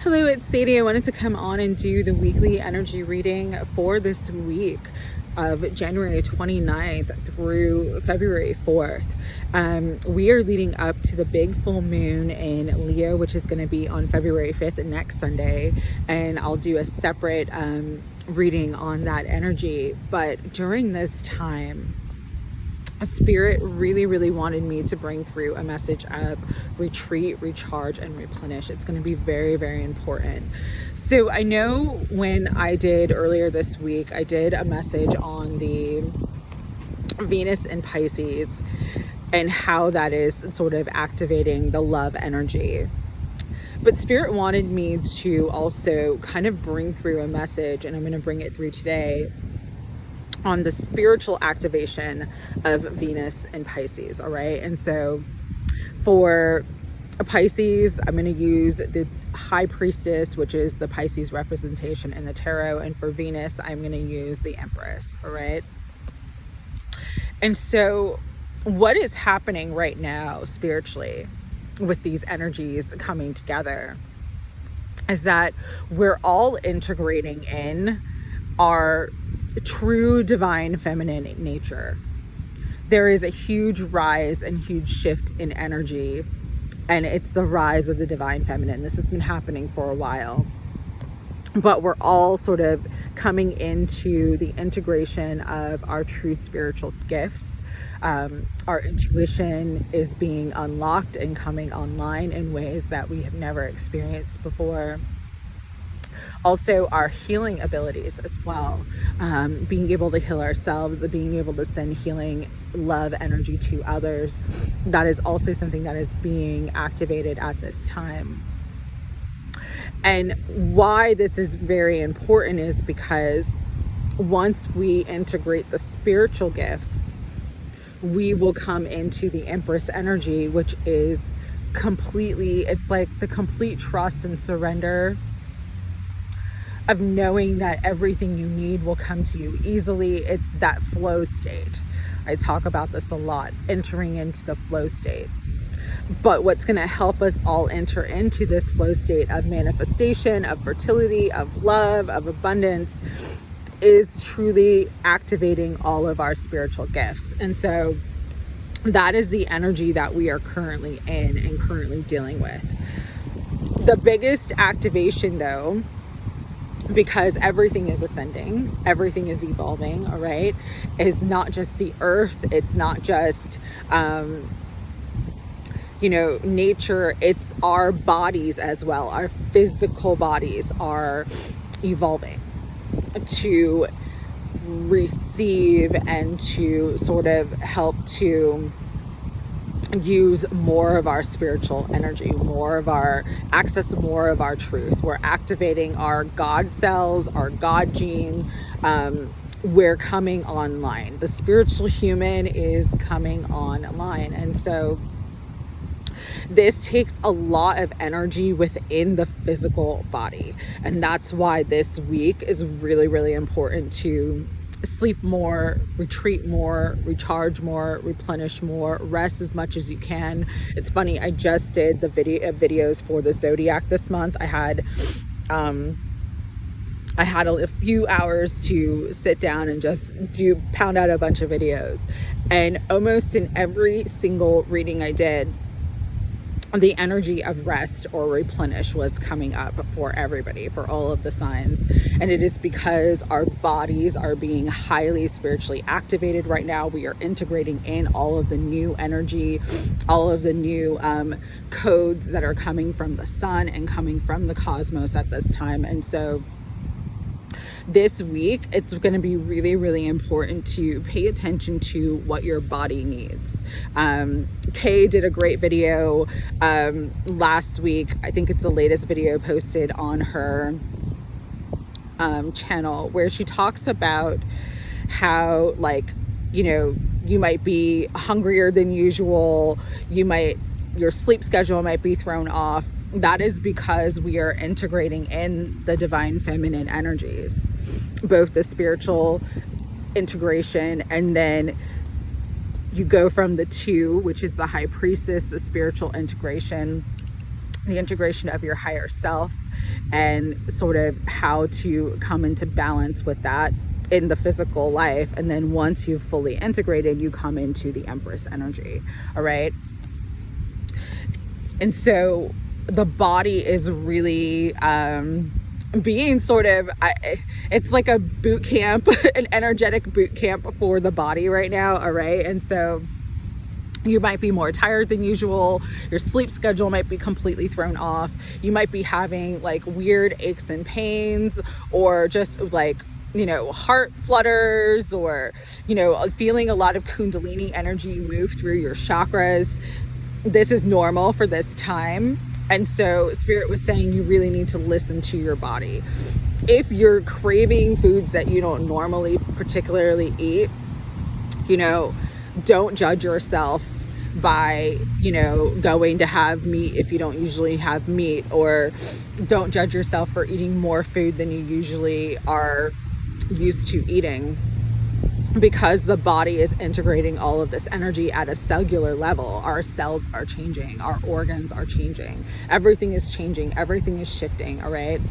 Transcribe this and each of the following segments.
Hello, it's Sadie. I wanted to come on and do the weekly energy reading for this week of January 29th through February 4th. We are leading up to the big full moon in Leo, which is going to be on February 5th next Sunday. And I'll do a separate reading on that energy. But during this time, Spirit really wanted me to bring through a message of retreat, recharge, and replenish. It's going to be very important. So I know when I did earlier this week, I did a message on the Venus and Pisces and how that is sort of activating the love energy. But Spirit wanted me to also kind of bring through a message, and I'm going to bring it through today, on the spiritual activation of Venus and Pisces. All right. And so for Pisces, I'm going to use the High Priestess, which is the Pisces representation in the tarot. And for Venus, I'm going to use the Empress. All right. And so what is happening right now spiritually with these energies coming together is that we're all integrating in our true divine feminine nature. There is a huge rise and huge shift in energy, and it's the rise of the divine feminine. This has been happening for a while, but we're all sort of coming into the integration of our true spiritual gifts. Our intuition is being unlocked and coming online in ways that we have never experienced before. Also, our healing abilities as well, being able to heal ourselves, being able to send healing love energy to others. That is also something that is being activated at this time. And why this is very important is because once we integrate the spiritual gifts, we will come into the Empress energy, which is completely, it's like the complete trust and surrender of knowing that everything you need will come to you easily. It's that flow state. I talk about this a lot, entering into the flow state. But what's going to help us all enter into this flow state of manifestation, of fertility, of love, of abundance, is truly activating all of our spiritual gifts. And so that is the energy that we are currently in and currently dealing with. The biggest activation, though, because everything is ascending, everything is evolving, all right, is not just the earth, it's not just nature, it's our bodies as well. Our physical bodies are evolving to receive and to sort of help to use more of our spiritual energy, more of our truth. We're activating our God cells, our God gene. We're coming online. The spiritual human is coming online. And so this takes a lot of energy within the physical body. And that's why this week is really important to sleep more, retreat more, recharge more, replenish more, rest as much as you can. It's funny, I just did the videos for the Zodiac this month. I had a few hours to sit down and just pound out a bunch of videos. And almost in every single reading I did, the energy of rest or replenish was coming up for everybody, for all of the signs. And it is because our bodies are being highly spiritually activated right now. We are integrating in all of the new energy, all of the new codes that are coming from the sun and coming from the cosmos at this time. And so this week, it's going to be really important to pay attention to what your body needs. Kay did a great video last week. I think it's the latest video posted on her channel, where she talks about how, you might be hungrier than usual. Your sleep schedule might be thrown off. That is because we are integrating in the divine feminine energies, both the spiritual integration, and then you go from the two, which is the High Priestess, the spiritual integration, the integration of your higher self, and sort of how to come into balance with that in the physical life. And then once you've fully integrated, you come into the Empress energy. All right. And so the body is really being sort of, it's like a boot camp, an energetic boot camp for the body right now. All right. And so you might be more tired than usual. Your sleep schedule might be completely thrown off. You might be having like weird aches and pains, or just like, you know, heart flutters, or, you know, feeling a lot of Kundalini energy move through your chakras. This is normal for this time. And so Spirit was saying you really need to listen to your body. If you're craving foods that you don't normally particularly eat, you know, don't judge yourself by, you know, going to have meat if you don't usually have meat, or don't judge yourself for eating more food than you usually are used to eating, because the body is integrating all of this energy at a cellular level. Our cells are changing, our organs are changing, everything is changing, everything is shifting. All right.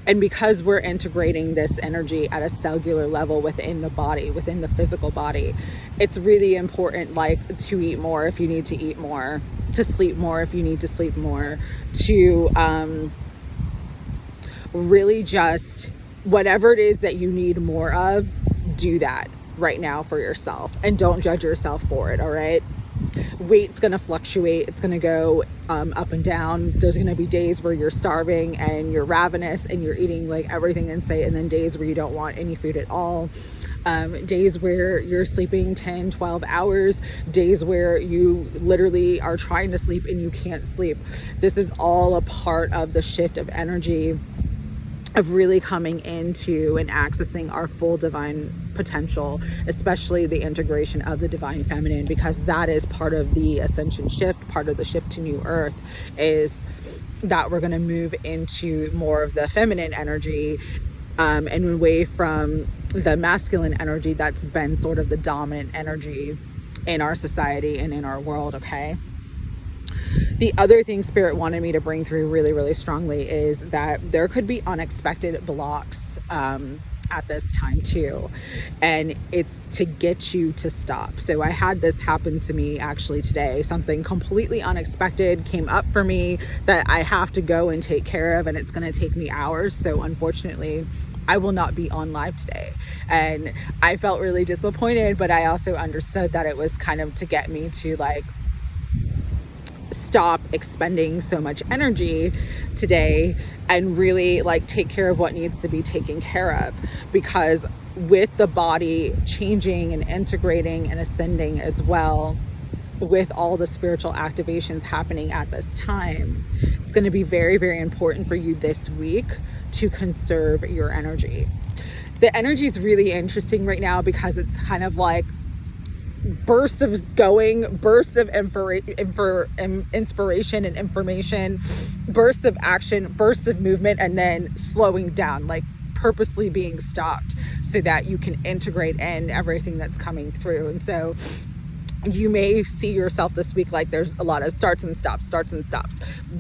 And because we're integrating this energy at a cellular level within the body, within the physical body, it's really important, like, to eat more if you need to eat more, to sleep more if you need to sleep more, to really just whatever it is that you need more of, do that right now for yourself, and don't judge yourself for it. All right. Weight's going to fluctuate. It's going to go up and down. There's going to be days where you're starving and you're ravenous and you're eating like everything in sight, and then days where you don't want any food at all. Days where you're sleeping 10, 12 hours, days where you literally are trying to sleep and you can't sleep. This is all a part of the shift of energy, of really coming into and accessing our full divine potential, especially the integration of the divine feminine, because that is part of the ascension shift, part of the shift to new earth, is that we're going to move into more of the feminine energy, and away from the masculine energy that's been sort of the dominant energy in our society and in our world. Okay. The other thing Spirit wanted me to bring through really, really strongly is that there could be unexpected blocks at this time too. And it's to get you to stop. So I had this happen to me actually today. Something completely unexpected came up for me that I have to go and take care of, and it's going to take me hours. So unfortunately, I will not be on live today. And I felt really disappointed, but I also understood that it was kind of to get me to like stop expending so much energy today and really like take care of what needs to be taken care of. Because with the body changing and integrating and ascending as well, with all the spiritual activations happening at this time, it's going to be very, very important for you this week to conserve your energy. The energy is really interesting right now because it's kind of like bursts of going, bursts of inspiration and information, bursts of action, bursts of movement, and then slowing down, like purposely being stopped so that you can integrate in everything that's coming through. And so you may see yourself this week like there's a lot of starts and stops,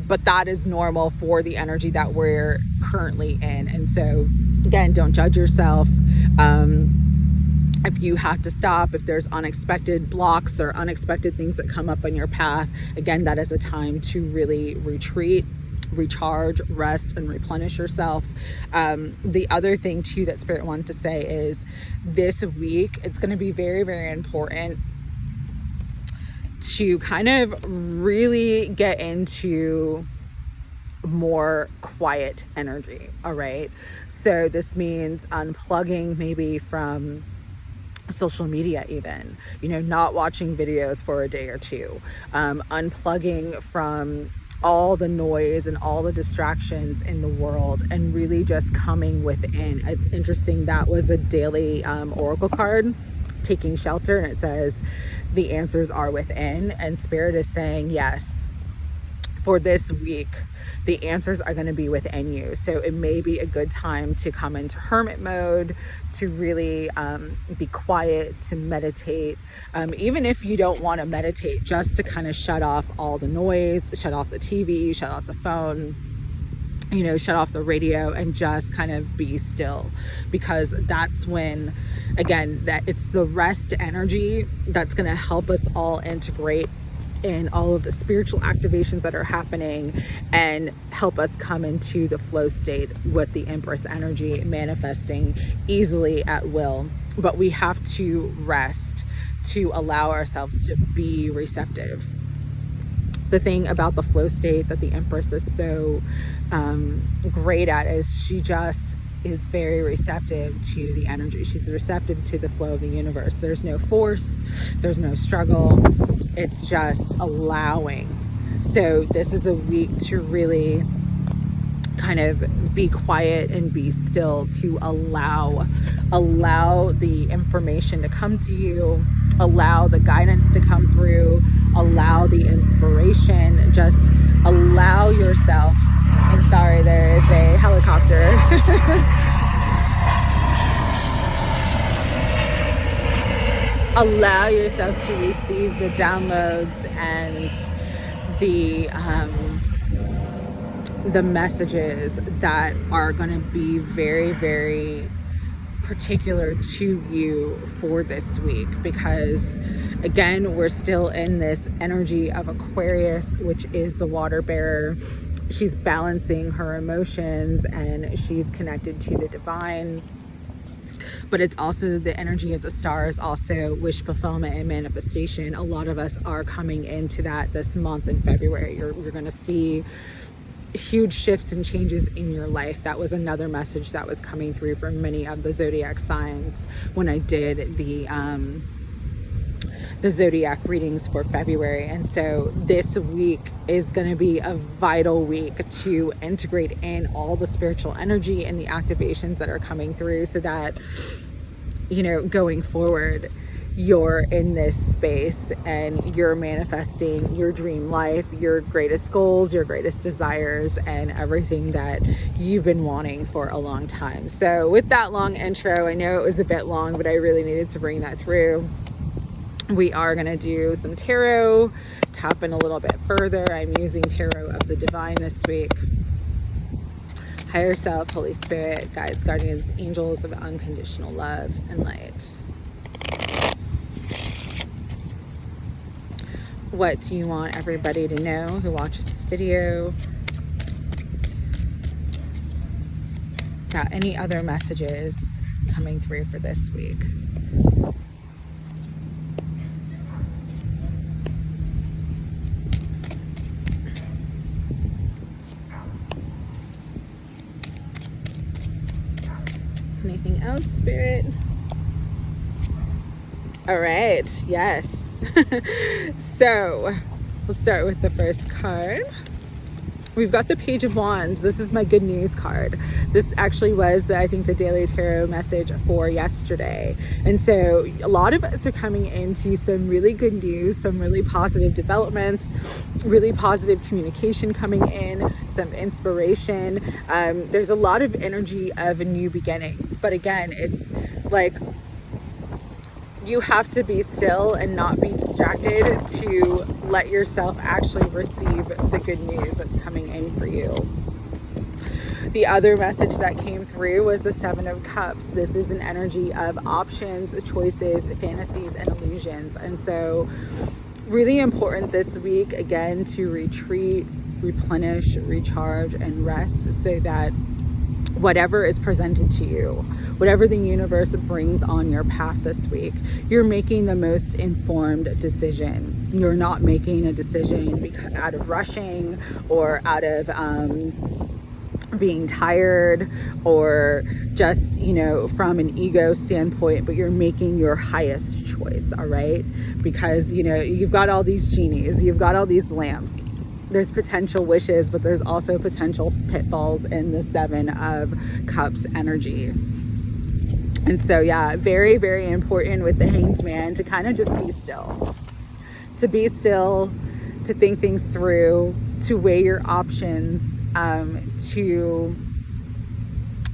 but that is normal for the energy that we're currently in. And so again, don't judge yourself. If you have to stop, if there's unexpected blocks or unexpected things that come up on your path, again, that is a time to really retreat, recharge, rest, and replenish yourself. The other thing too that Spirit wanted to say is this week, it's going to be very, very important to kind of really get into more quiet energy. All right. So this means unplugging maybe from social media, even, not watching videos for a day or two, unplugging from all the noise and all the distractions in the world, and really just coming within. It's interesting. That was a daily oracle card, taking shelter, and it says the answers are within. And Spirit is saying, yes, for this week, the answers are going to be within you. So it may be a good time to come into hermit mode, to really be quiet, to meditate. Even if you don't want to meditate, just to kind of shut off all the noise, shut off the TV, shut off the phone, shut off the radio, and just kind of be still, because that's when, again, that it's the rest energy that's going to help us all integrate in all of the spiritual activations that are happening and help us come into the flow state with the Empress energy manifesting easily at will. But we have to rest to allow ourselves to be receptive. The thing about the flow state that the Empress is so great at is she just is very receptive to the energy. She's receptive to the flow of the universe. There's no force, there's no struggle. It's just allowing. So this is a week to really kind of be quiet and be still, to allow the information to come to you, allow the guidance to come through, allow the inspiration, just allow yourself. I'm sorry, there is a helicopter. Allow yourself to receive the downloads and the messages that are going to be very, very particular to you for this week, because again, we're still in this energy of Aquarius, which is the water bearer. She's balancing her emotions and she's connected to the divine. But it's also the energy of the stars, also wish fulfillment and manifestation. A lot of us are coming into that this month in February. You're going to see huge shifts and changes in your life. That was another message that was coming through from many of the zodiac signs when I did the zodiac readings for February. And so this week is going to be a vital week to integrate in all the spiritual energy and the activations that are coming through, so that going forward, you're in this space and you're manifesting your dream life, your greatest goals, your greatest desires, and everything that you've been wanting for a long time. So with that long intro, I know it was a bit long, but I really needed to bring that through. We are going to do some tarot, tap in a little bit further. I'm using Tarot of the Divine this week. Higher Self, Holy Spirit, Guides, Guardians, Angels of Unconditional Love and Light. What do you want everybody to know who watches this video? Got any other messages coming through for this week? Anything else, Spirit? All right, yes. So we'll start with the first card. We've got the Page of Wands. This is my good news card. This actually was, I think, the daily tarot message for yesterday. And so a lot of us are coming into some really good news, some really positive developments, really positive communication coming in, some inspiration. There's a lot of energy of new beginnings. But again, it's like you have to be still and not be distracted to let yourself actually receive the good news that's coming in for you. The other message that came through was the Seven of Cups. This is an energy of options, choices, fantasies, and illusions. And so really important this week, again, to retreat, replenish, recharge, and rest, so that whatever is presented to you, whatever the universe brings on your path this week, you're making the most informed decision. You're not making a decision out of rushing or out of being tired or just, from an ego standpoint, but you're making your highest choice, all right? Because, you've got all these genies, you've got all these lamps. There's potential wishes, but there's also potential pitfalls in the Seven of Cups energy. And so, yeah, very, very important with the Hanged Man to kind of just be still. To be still, to think things through, to weigh your options, to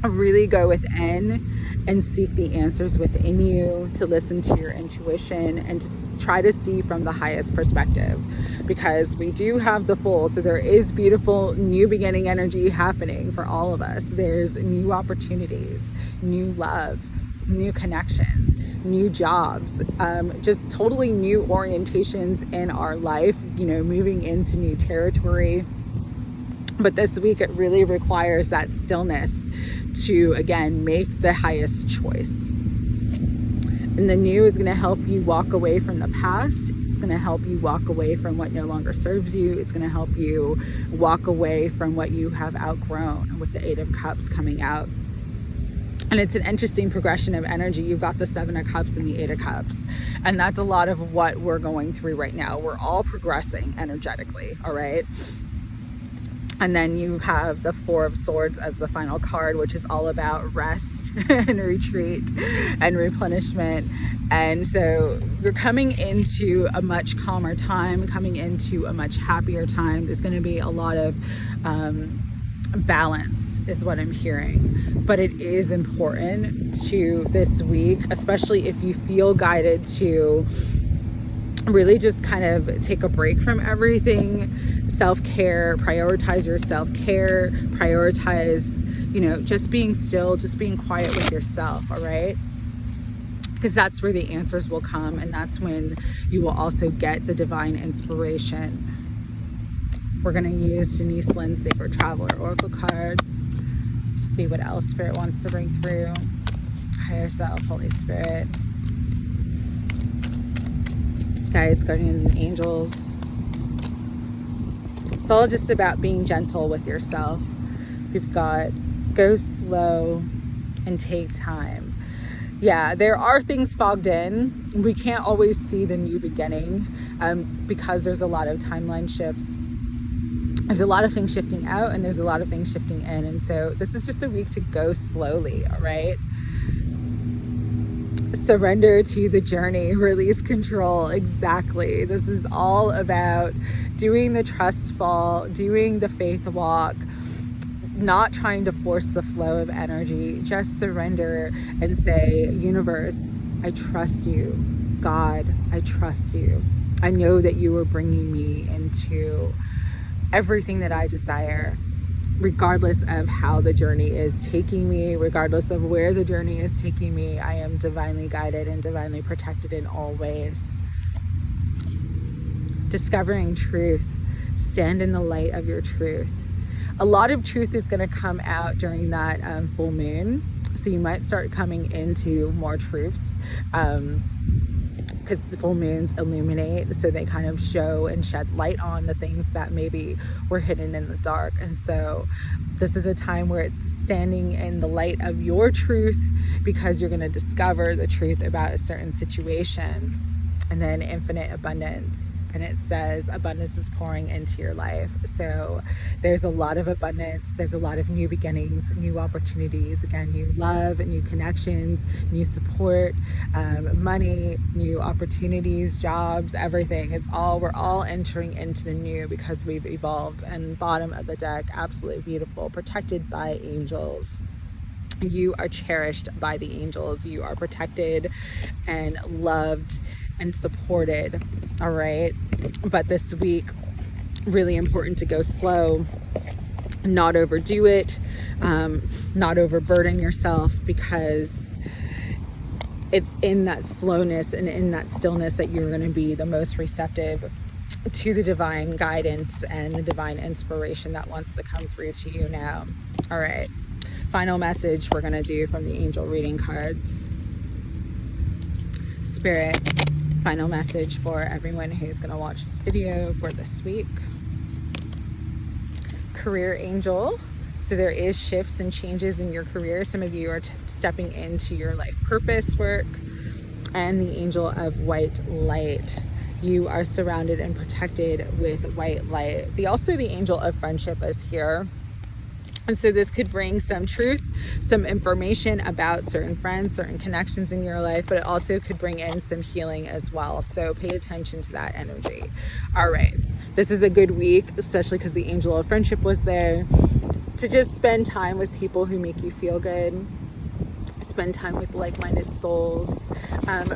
really go within and seek the answers within you, to listen to your intuition and to try to see from the highest perspective, because we do have the Fool. So there is beautiful new beginning energy happening for all of us. There's new opportunities, new love, new connections, new jobs, just totally new orientations in our life, moving into new territory. But this week, it really requires that stillness to, again, make the highest choice. And the new is going to help you walk away from the past. It's going to help you walk away from what no longer serves you. It's going to help you walk away from what you have outgrown, with the 8 of Cups coming out. And it's an interesting progression of energy. You've got the 7 of Cups and the 8 of Cups. And that's a lot of what we're going through right now. We're all progressing energetically, all right? And then you have the 4 of Swords as the final card, which is all about rest and retreat and replenishment. And so you're coming into a much calmer time, coming into a much happier time. There's going to be a lot of balance is what I'm hearing. But it is important to this week, especially if you feel guided to really just kind of take a break from everything. Self-care, prioritize your self-care, prioritize, just being still, just being quiet with yourself, all right? Because that's where the answers will come, and that's when you will also get the divine inspiration. We're going to use Denise Lynn Sacred Traveler Oracle cards to see what else Spirit wants to bring through. Higher Self, Holy Spirit, guides, guardians, and angels. It's all just about being gentle with yourself. We've got go slow and take time. Yeah, there are things fogged in. We can't always see the new beginning because there's a lot of timeline shifts. There's a lot of things shifting out and there's a lot of things shifting in. And so this is just a week to go slowly, all right? Surrender to the journey, release control. Exactly. This is all about doing the trust fall, doing the faith walk, not trying to force the flow of energy. Just surrender and say, universe, I trust you. God, I trust you. I know that you are bringing me into everything that I desire, regardless of how the journey is taking me, regardless of where the journey is taking me. I am divinely guided and divinely protected in all ways. Discovering truth. Stand in the light of your truth. A lot of truth is going to come out during that full moon. So you might start coming into more truths because the full moons illuminate. So they kind of show and shed light on the things that maybe were hidden in the dark. And so this is a time where it's standing in the light of your truth, because you're going to discover the truth about a certain situation. And then infinite abundance. And it says abundance is pouring into your life. So there's a lot of abundance. There's a lot of new beginnings, new opportunities, again, new love, new connections, new support, money, new opportunities, jobs, everything. We're all entering into the new because we've evolved. And bottom of the deck, absolutely beautiful, protected by angels. You are cherished by the angels. You are protected and loved and supported, all right? But this week, really important to go slow, not overdo it, not overburden yourself, because it's in that slowness and in that stillness that you're going to be the most receptive to the divine guidance and the divine inspiration that wants to come through to you now. All right, final message we're going to do from the angel reading cards. Spirit, final message for everyone who's going to watch this video for this week. Career angel. So there is shifts and changes in your career. Some of you are stepping into your life purpose work. And the angel of white light. You are surrounded and protected with white light. Also the angel of friendship is here. And so this could bring some truth, some information about certain friends, certain connections in your life, but it also could bring in some healing as well. So pay attention to that energy. All right. this is a good week, especially because the angel of friendship was there, to just spend time with people who make you feel good. Spend time with like-minded souls.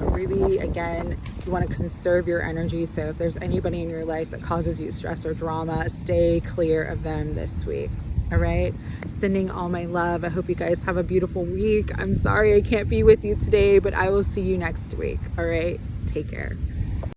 Really, again, you want to conserve your energy. So if there's anybody in your life that causes you stress or drama, stay clear of them this week. All right, sending all my love. I hope you guys have a beautiful week. I'm sorry I can't be with you today, but I will see you next week. All right, take care.